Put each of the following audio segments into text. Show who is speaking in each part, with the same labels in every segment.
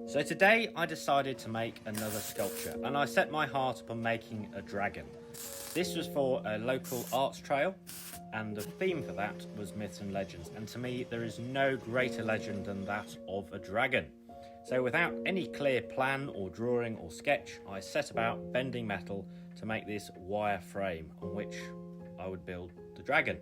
Speaker 1: So today I decided to make another sculpture, and I set my heart upon making a dragon. This was for a local arts trail, and the theme for that was myths and legends, and to me there is no greater legend than that of a dragon. So without any clear plan or drawing or sketch, I set about bending metal to make this wire frame on which I would build the dragon.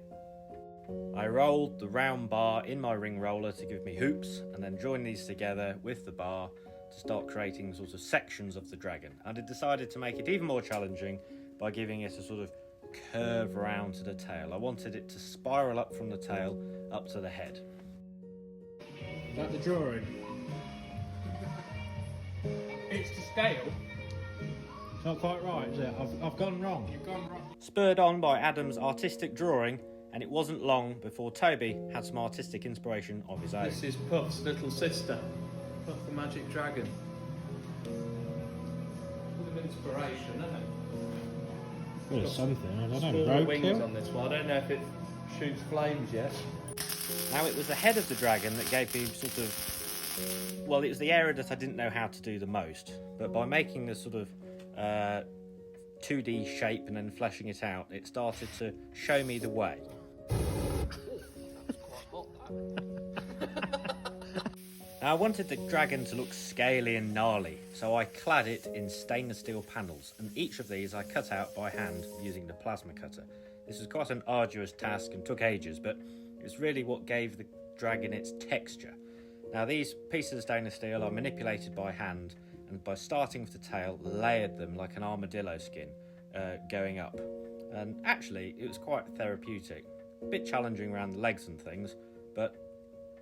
Speaker 1: I rolled the round bar in my ring roller to give me hoops, and then joined these together with the bar to start creating sort of sections of the dragon. And I decided to make it even more challenging by giving it a sort of curve around to the tail. I wanted it to spiral up from the tail up to the head.
Speaker 2: Is that the drawing? It's to scale. It's not quite right, is it? I've gone wrong. You've gone wrong.
Speaker 1: Spurred on by Adam's artistic drawing, and it wasn't long before Toby had some artistic inspiration of his own.
Speaker 2: This is Puff's little sister, Puff the Magic Dragon. Bit of inspiration, isn't it?
Speaker 3: Bit of something, I don't know.
Speaker 2: Smaller wings
Speaker 3: Roadkill?
Speaker 2: on this one. I don't know if it shoots flames yet.
Speaker 1: Now it was the head of the dragon that gave me sort of, well, it was the area that I didn't know how to do the most, but by making this sort of 2D shape and then fleshing it out, it started to show me the way. Now I wanted the dragon to look scaly and gnarly, so I clad it in stainless steel panels, and each of these I cut out by hand using the plasma cutter. This was quite an arduous task and took ages, but it's really what gave the dragon its texture. Now these pieces of stainless steel are manipulated by hand, and by starting with the tail, layered them like an armadillo skin going up. And actually it was quite therapeutic. A bit challenging around the legs and things, but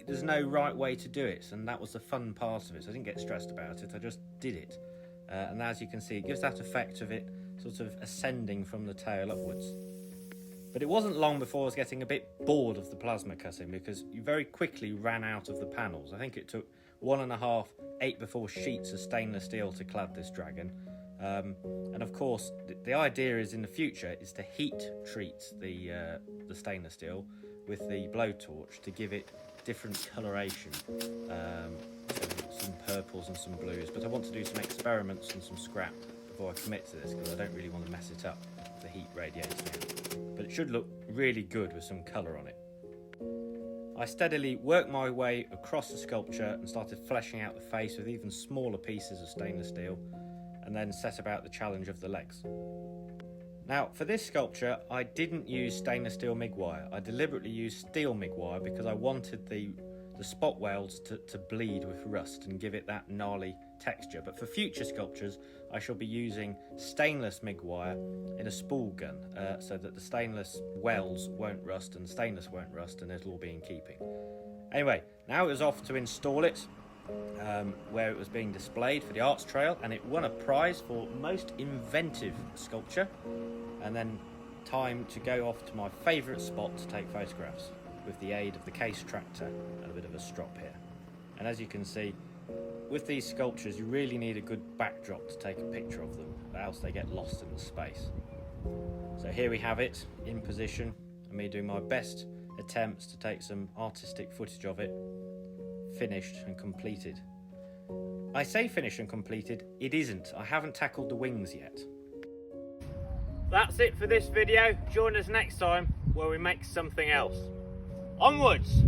Speaker 1: there's no right way to do it, and that was the fun part of it. So I didn't get stressed about it, I just did it. And as you can see, it gives that effect of it sort of ascending from the tail upwards. But it wasn't long before I was getting a bit bored of the plasma cutting, because you very quickly ran out of the panels. I think it took 1.5 8x4 sheets of stainless steel to clad this dragon. And of course, the idea is in the future is to heat treat the stainless steel with the blowtorch to give it different coloration, some purples and some blues. But I want to do some experiments and some scrap before I commit to this, because I don't really want to mess it up, the heat radiating out. But it should look really good with some colour on it. I steadily worked my way across the sculpture and started fleshing out the face with even smaller pieces of stainless steel, and then set about the challenge of the legs. Now, for this sculpture, I didn't use stainless steel MIG wire. I deliberately used steel MIG wire because I wanted the spot welds to bleed with rust and give it that gnarly texture. But for future sculptures, I shall be using stainless MIG wire in a spool gun, so that the stainless welds won't rust and the stainless won't rust, and it'll all be in keeping. Anyway, now it was off to install it, where it was being displayed for the arts trail, and it won a prize for most inventive sculpture. And then time to go off to my favourite spot to take photographs with the aid of the case tractor and a bit of a strop here. And as you can see, with these sculptures you really need a good backdrop to take a picture of them, or else they get lost in the space. So here we have it in position, and me doing my best attempts to take some artistic footage of it, finished and completed. I say finished and completed, it isn't. I haven't tackled the wings yet. That's it for this video. Join us next time where we make something else. Onwards!